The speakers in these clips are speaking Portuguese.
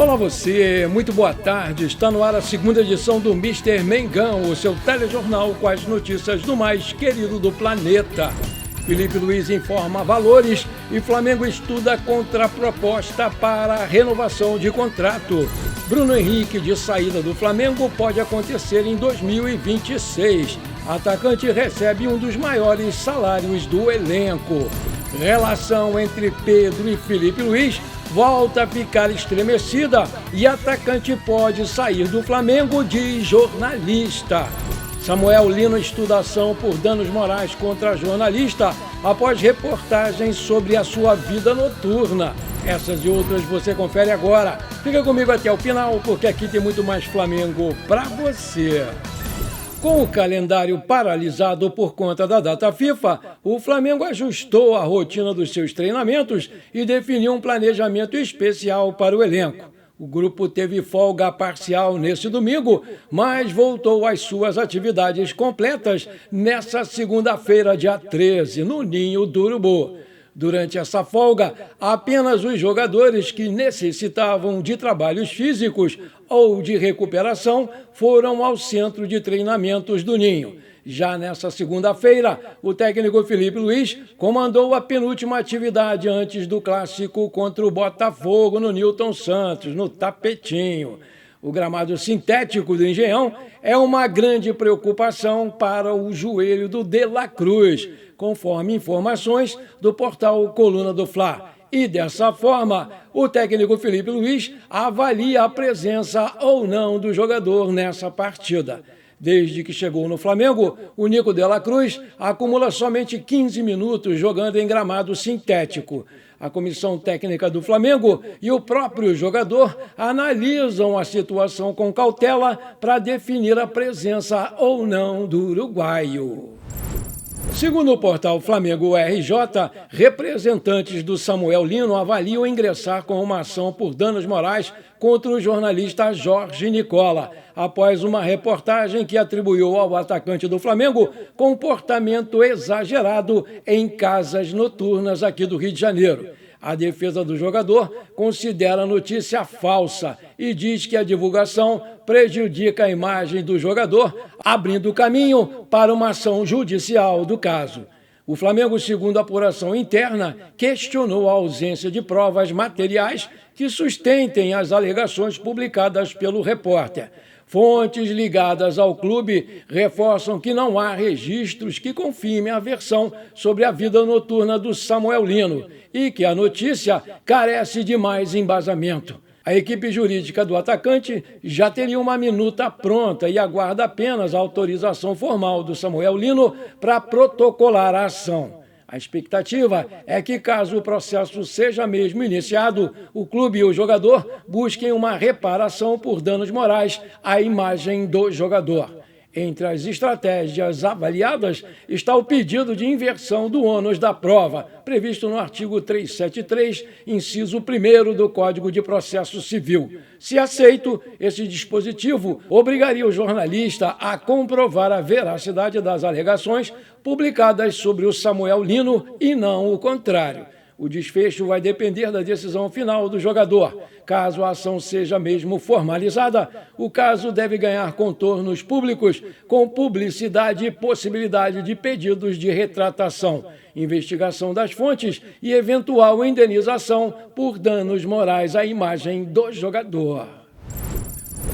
Olá você, muito boa tarde. Está no ar a segunda edição do Mister Mengão, o seu telejornal com as notícias do mais querido do planeta. Felipe Luiz informa valores e Flamengo estuda contraproposta para renovação de contrato. Bruno Henrique de saída do Flamengo pode acontecer em 2026. Atacante recebe um dos maiores salários do elenco. Relação entre Pedro e Felipe Luiz volta a ficar estremecida e atacante pode sair do Flamengo, diz jornalista. Samuel Lino estuda ação por danos morais contra jornalista após reportagens sobre a sua vida noturna. Essas e outras você confere agora. Fica comigo até o final, porque aqui tem muito mais Flamengo para você. Com o calendário paralisado por conta da data FIFA, o Flamengo ajustou a rotina dos seus treinamentos e definiu um planejamento especial para o elenco. O grupo teve folga parcial neste domingo, mas voltou às suas atividades completas nesta segunda-feira, dia 13, no Ninho do Urubu. Durante essa folga, apenas os jogadores que necessitavam de trabalhos físicos ou de recuperação foram ao centro de treinamentos do Ninho. Já nessa segunda-feira, o técnico Felipe Luiz comandou a penúltima atividade antes do clássico contra o Botafogo no Newton Santos, no Tapetinho. O gramado sintético do Engenhão é uma grande preocupação para o joelho do De La Cruz, conforme informações do portal Coluna do Fla. E dessa forma, o técnico Felipe Luiz avalia a presença ou não do jogador nessa partida. Desde que chegou no Flamengo, o Nico De La Cruz acumula somente 15 minutos jogando em gramado sintético. A comissão técnica do Flamengo e o próprio jogador analisam a situação com cautela para definir a presença ou não do uruguaio. Segundo o portal Flamengo RJ, representantes do Samuel Lino avaliam ingressar com uma ação por danos morais contra o jornalista Jorge Nicola, após uma reportagem que atribuiu ao atacante do Flamengo comportamento exagerado em casas noturnas aqui do Rio de Janeiro. A defesa do jogador considera a notícia falsa e diz que a divulgação prejudica a imagem do jogador, abrindo caminho para uma ação judicial do caso. O Flamengo, segundo a apuração interna, questionou a ausência de provas materiais que sustentem as alegações publicadas pelo repórter. Fontes ligadas ao clube reforçam que não há registros que confirmem a versão sobre a vida noturna do Samuel Lino e que a notícia carece de mais embasamento. A equipe jurídica do atacante já teria uma minuta pronta e aguarda apenas a autorização formal do Samuel Lino para protocolar a ação. A expectativa é que, caso o processo seja mesmo iniciado, o clube e o jogador busquem uma reparação por danos morais à imagem do jogador. Entre as estratégias avaliadas está o pedido de inversão do ônus da prova, previsto no artigo 373, inciso 1º do Código de Processo Civil. Se aceito, esse dispositivo obrigaria o jornalista a comprovar a veracidade das alegações publicadas sobre o Samuel Lino e não o contrário. O desfecho vai depender da decisão final do jogador. Caso a ação seja mesmo formalizada, o caso deve ganhar contornos públicos com publicidade e possibilidade de pedidos de retratação, investigação das fontes e eventual indenização por danos morais à imagem do jogador.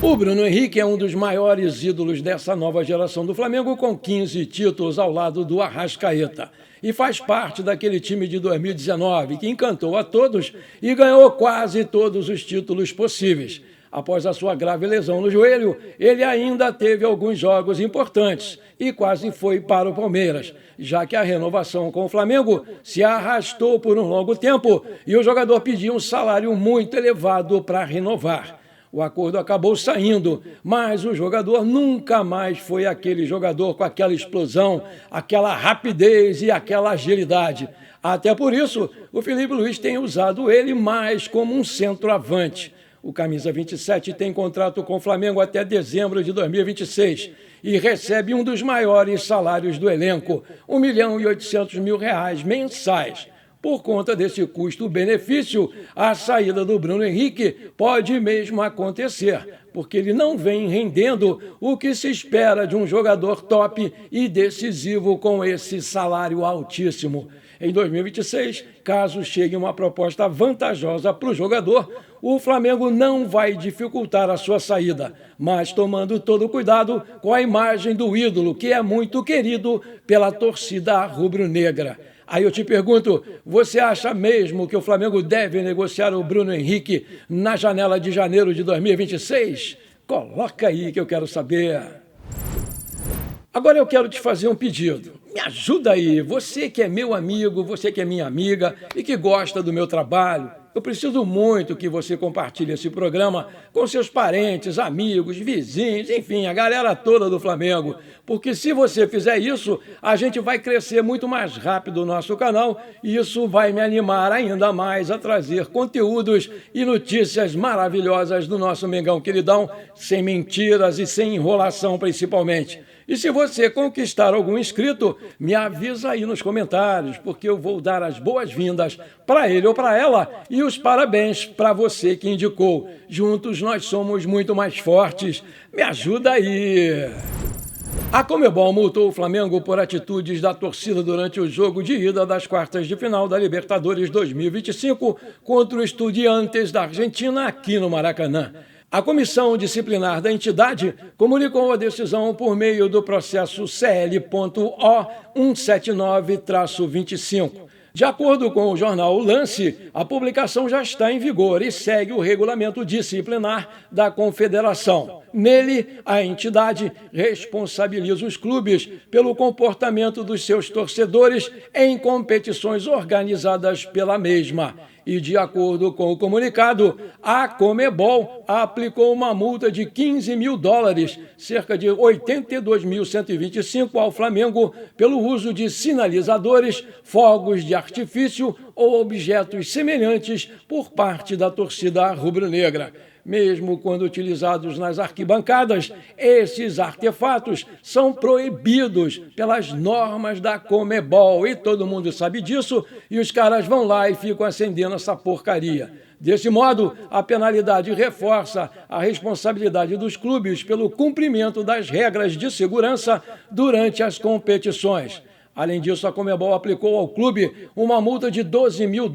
O Bruno Henrique é um dos maiores ídolos dessa nova geração do Flamengo, com 15 títulos ao lado do Arrascaeta. E faz parte daquele time de 2019 que encantou a todos e ganhou quase todos os títulos possíveis. Após a sua grave lesão no joelho, ele ainda teve alguns jogos importantes e quase foi para o Palmeiras, já que a renovação com o Flamengo se arrastou por um longo tempo e o jogador pediu um salário muito elevado para renovar. O acordo acabou saindo, mas o jogador nunca mais foi aquele jogador com aquela explosão, aquela rapidez e aquela agilidade. Até por isso, o Felipe Luiz tem usado ele mais como um centroavante. O camisa 27 tem contrato com o Flamengo até dezembro de 2026 e recebe um dos maiores salários do elenco, R$ 1.800.000 mensais. Por conta desse custo-benefício, a saída do Bruno Henrique pode mesmo acontecer, porque ele não vem rendendo o que se espera de um jogador top e decisivo com esse salário altíssimo. Em 2026, caso chegue uma proposta vantajosa para o jogador, o Flamengo não vai dificultar a sua saída, mas tomando todo o cuidado com a imagem do ídolo, que é muito querido pela torcida rubro-negra. Aí eu te pergunto, você acha mesmo que o Flamengo deve negociar o Bruno Henrique na janela de janeiro de 2026? Coloca aí que eu quero saber. Agora eu quero te fazer um pedido. Me ajuda aí, você que é meu amigo, você que é minha amiga e que gosta do meu trabalho. Eu preciso muito que você compartilhe esse programa com seus parentes, amigos, vizinhos, enfim, a galera toda do Flamengo. Porque se você fizer isso, a gente vai crescer muito mais rápido o nosso canal e isso vai me animar ainda mais a trazer conteúdos e notícias maravilhosas do nosso Mengão Queridão, sem mentiras e sem enrolação principalmente. E se você conquistar algum inscrito, me avisa aí nos comentários, porque eu vou dar as boas-vindas para ele ou para ela e os parabéns para você que indicou. Juntos nós somos muito mais fortes. Me ajuda aí! A Conmebol multou o Flamengo por atitudes da torcida durante o jogo de ida das quartas de final da Libertadores 2025 contra o Estudiantes da Argentina aqui no Maracanã. A comissão disciplinar da entidade comunicou a decisão por meio do processo CL.O 179-25. De acordo com o jornal O Lance, a publicação já está em vigor e segue o regulamento disciplinar da Confederação. Nele, a entidade responsabiliza os clubes pelo comportamento dos seus torcedores em competições organizadas pela mesma. E, de acordo com o comunicado, a Conmebol aplicou uma multa de $15 mil, cerca de 82.125 ao Flamengo, pelo uso de sinalizadores, fogos de artifício ou objetos semelhantes por parte da torcida rubro-negra. Mesmo quando utilizados nas arquibancadas, esses artefatos são proibidos pelas normas da Conmebol e todo mundo sabe disso e os caras vão lá e ficam acendendo essa porcaria. Desse modo, a penalidade reforça a responsabilidade dos clubes pelo cumprimento das regras de segurança durante as competições. Além disso, a Conmebol aplicou ao clube uma multa de $12 mil,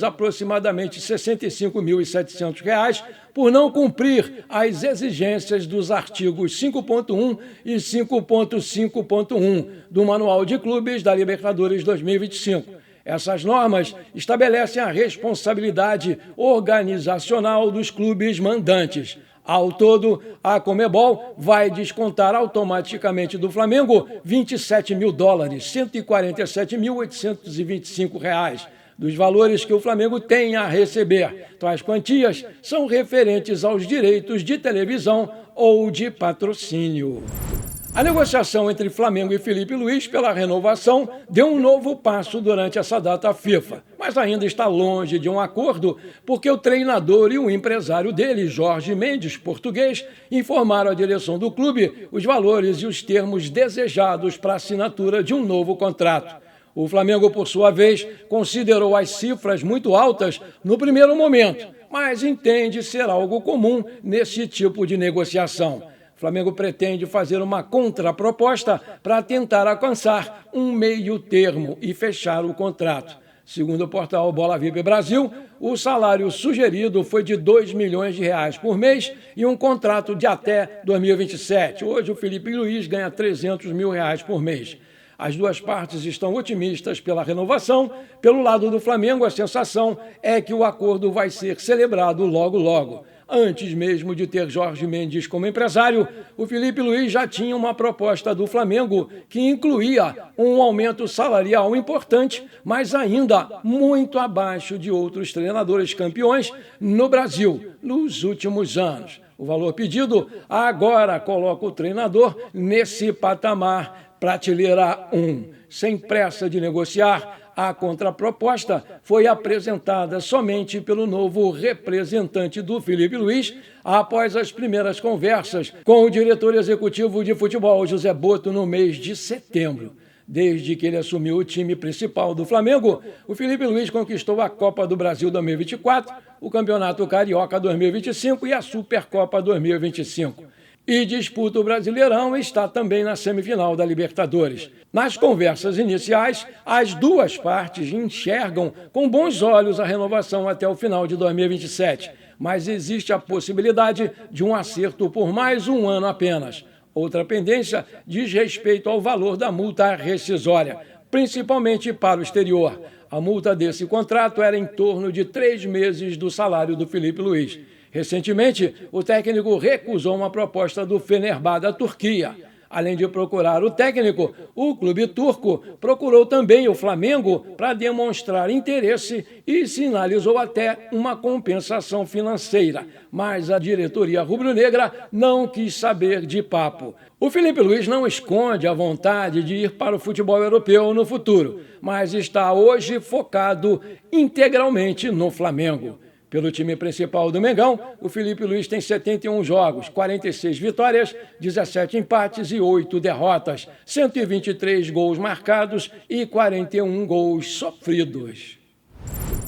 aproximadamente R$ 65.700, por não cumprir as exigências dos artigos 5.1 e 5.5.1 do Manual de Clubes da Libertadores 2025. Essas normas estabelecem a responsabilidade organizacional dos clubes mandantes. Ao todo, a Conmebol vai descontar automaticamente do Flamengo $27 mil, R$ 147.825, dos valores que o Flamengo tem a receber. Tais quantias são referentes aos direitos de televisão ou de patrocínio. A negociação entre Flamengo e Felipe Luiz pela renovação deu um novo passo durante essa data FIFA, mas ainda está longe de um acordo, porque o treinador e o empresário dele, Jorge Mendes, português, informaram à direção do clube os valores e os termos desejados para a assinatura de um novo contrato. O Flamengo, por sua vez, considerou as cifras muito altas no primeiro momento, mas entende ser algo comum nesse tipo de negociação. O Flamengo pretende fazer uma contraproposta para tentar alcançar um meio termo e fechar o contrato. Segundo o portal Bola VIP Brasil, o salário sugerido foi de R$2 milhões por mês e um contrato de até 2027. Hoje o Felipe Luiz ganha R$300 mil por mês. As duas partes estão otimistas pela renovação. Pelo lado do Flamengo, a sensação é que o acordo vai ser celebrado logo logo. Antes mesmo de ter Jorge Mendes como empresário, o Felipe Luiz já tinha uma proposta do Flamengo que incluía um aumento salarial importante, mas ainda muito abaixo de outros treinadores campeões no Brasil nos últimos anos. O valor pedido agora coloca o treinador nesse patamar, prateleira 1. Sem pressa de negociar, a contraproposta foi apresentada somente pelo novo representante do Felipe Luiz após as primeiras conversas com o diretor executivo de futebol, José Boto, no mês de setembro. Desde que ele assumiu o time principal do Flamengo, o Felipe Luiz conquistou a Copa do Brasil 2024, o Campeonato Carioca 2025 e a Supercopa 2025. E disputa o Brasileirão e está também na semifinal da Libertadores. Nas conversas iniciais, as duas partes enxergam com bons olhos a renovação até o final de 2027, mas existe a possibilidade de um acerto por mais um ano apenas. Outra pendência diz respeito ao valor da multa rescisória, principalmente para o exterior. A multa desse contrato era em torno de 3 meses do salário do Felipe Luiz. Recentemente, o técnico recusou uma proposta do Fenerbahçe da Turquia. Além de procurar o técnico, o clube turco procurou também o Flamengo para demonstrar interesse e sinalizou até uma compensação financeira. Mas a diretoria rubro-negra não quis saber de papo. O Felipe Luiz não esconde a vontade de ir para o futebol europeu no futuro, mas está hoje focado integralmente no Flamengo. Pelo time principal do Mengão, o Felipe Luiz tem 71 jogos, 46 vitórias, 17 empates e 8 derrotas, 123 gols marcados e 41 gols sofridos.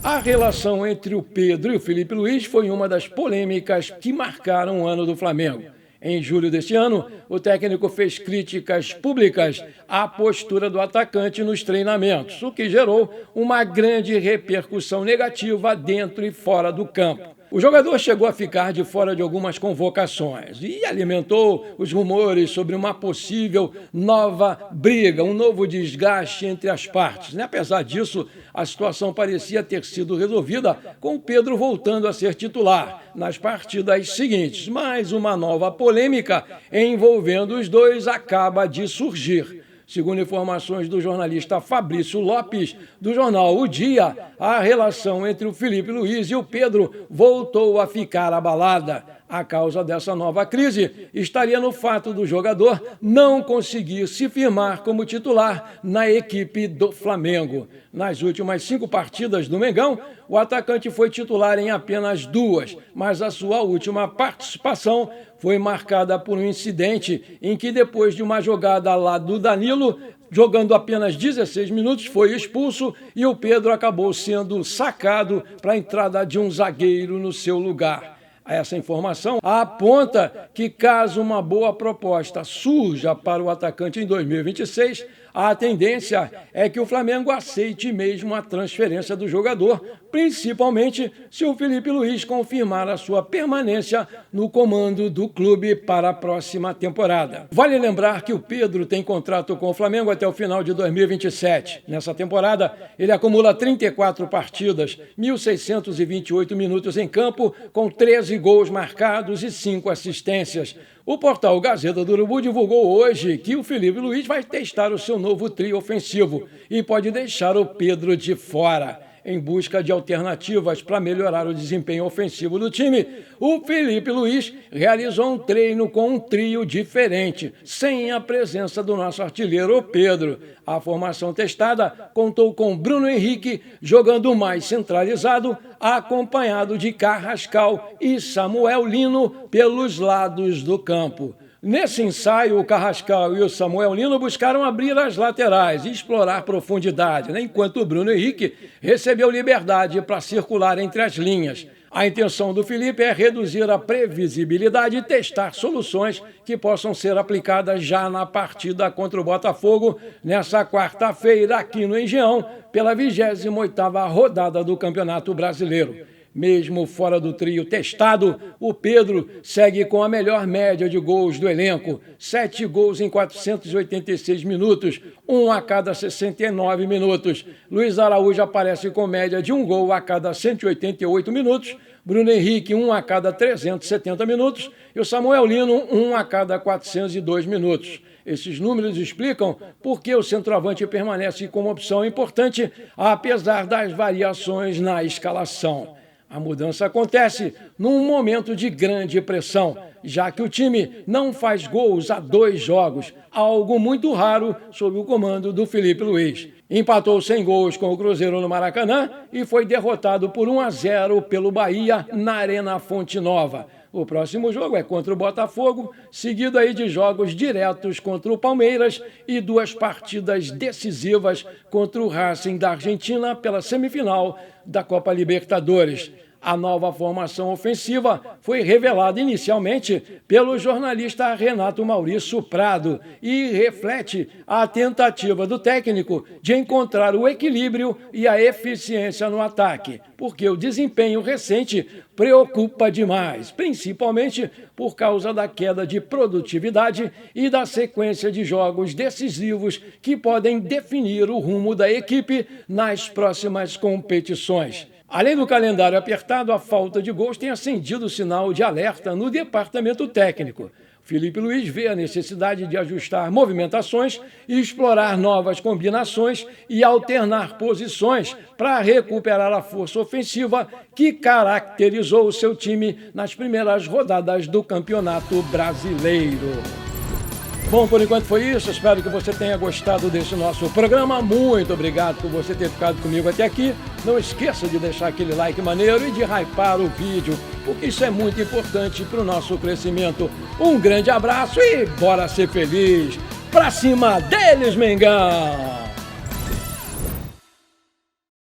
A relação entre o Pedro e o Felipe Luiz foi uma das polêmicas que marcaram o ano do Flamengo. Em julho deste ano, o técnico fez críticas públicas à postura do atacante nos treinamentos, o que gerou uma grande repercussão negativa dentro e fora do campo. O jogador chegou a ficar de fora de algumas convocações e alimentou os rumores sobre uma possível nova briga, um novo desgaste entre as partes. Apesar disso, a situação parecia ter sido resolvida com o Pedro voltando a ser titular nas partidas seguintes. Mas uma nova polêmica envolvendo os dois acaba de surgir. Segundo informações do jornalista Fabrício Lopes, do jornal O Dia, a relação entre o Felipe Luiz e o Pedro voltou a ficar abalada. A causa dessa nova crise estaria no fato do jogador não conseguir se firmar como titular na equipe do Flamengo. Nas últimas 5 partidas do Mengão, o atacante foi titular em apenas 2, mas a sua última participação foi marcada por um incidente em que, depois de uma jogada lá do Danilo, jogando apenas 16 minutos, foi expulso e o Pedro acabou sendo sacado para a entrada de um zagueiro no seu lugar. Essa informação aponta que, caso uma boa proposta surja para o atacante em 2026, a tendência é que o Flamengo aceite mesmo a transferência do jogador, principalmente se o Felipe Luiz confirmar a sua permanência no comando do clube para a próxima temporada. Vale lembrar que o Pedro tem contrato com o Flamengo até o final de 2027. Nessa temporada, ele acumula 34 partidas, 1.628 minutos em campo, com 13 gols marcados e 5 assistências. O portal Gazeta do Urubu divulgou hoje que o Felipe Luiz vai testar o seu novo trio ofensivo e pode deixar o Pedro de fora. Em busca de alternativas para melhorar o desempenho ofensivo do time, o Felipe Luiz realizou um treino com um trio diferente, sem a presença do nosso artilheiro Pedro. A formação testada contou com Bruno Henrique jogando mais centralizado, acompanhado de Carrascal e Samuel Lino pelos lados do campo. Nesse ensaio, o Carrascal e o Samuel Lino buscaram abrir as laterais e explorar profundidade, enquanto o Bruno Henrique recebeu liberdade para circular entre as linhas. A intenção do Felipe é reduzir a previsibilidade e testar soluções que possam ser aplicadas já na partida contra o Botafogo, nessa quarta-feira, aqui no Engenhão, pela 28ª rodada do Campeonato Brasileiro. Mesmo fora do trio testado, o Pedro segue com a melhor média de gols do elenco, 7 gols em 486 minutos, 1 a cada 69 minutos. Luiz Araújo aparece com média de 1 gol a cada 188 minutos, Bruno Henrique 1 a cada 370 minutos e o Samuel Lino 1 a cada 402 minutos. Esses números explicam por que o centroavante permanece como opção importante, apesar das variações na escalação. A mudança acontece num momento de grande pressão, já que o time não faz gols há 2 jogos, algo muito raro sob o comando do Felipe Luiz. Empatou sem gols com o Cruzeiro no Maracanã e foi derrotado por 1 a 0 pelo Bahia na Arena Fonte Nova. O próximo jogo é contra o Botafogo, seguido aí de jogos diretos contra o Palmeiras e 2 partidas decisivas contra o Racing da Argentina pela semifinal da Copa Libertadores. A nova formação ofensiva foi revelada inicialmente pelo jornalista Renato Maurício Prado e reflete a tentativa do técnico de encontrar o equilíbrio e a eficiência no ataque, porque o desempenho recente preocupa demais, principalmente por causa da queda de produtividade e da sequência de jogos decisivos que podem definir o rumo da equipe nas próximas competições. Além do calendário apertado, a falta de gols tem acendido o sinal de alerta no departamento técnico. Felipe Luiz vê a necessidade de ajustar movimentações e explorar novas combinações e alternar posições para recuperar a força ofensiva que caracterizou o seu time nas primeiras rodadas do Campeonato Brasileiro. Bom, por enquanto foi isso. Espero que você tenha gostado desse nosso programa. Muito obrigado por você ter ficado comigo até aqui. Não esqueça de deixar aquele like maneiro e de hypar o vídeo, porque isso é muito importante para o nosso crescimento. Um grande abraço e bora ser feliz. Pra cima deles, Mengão!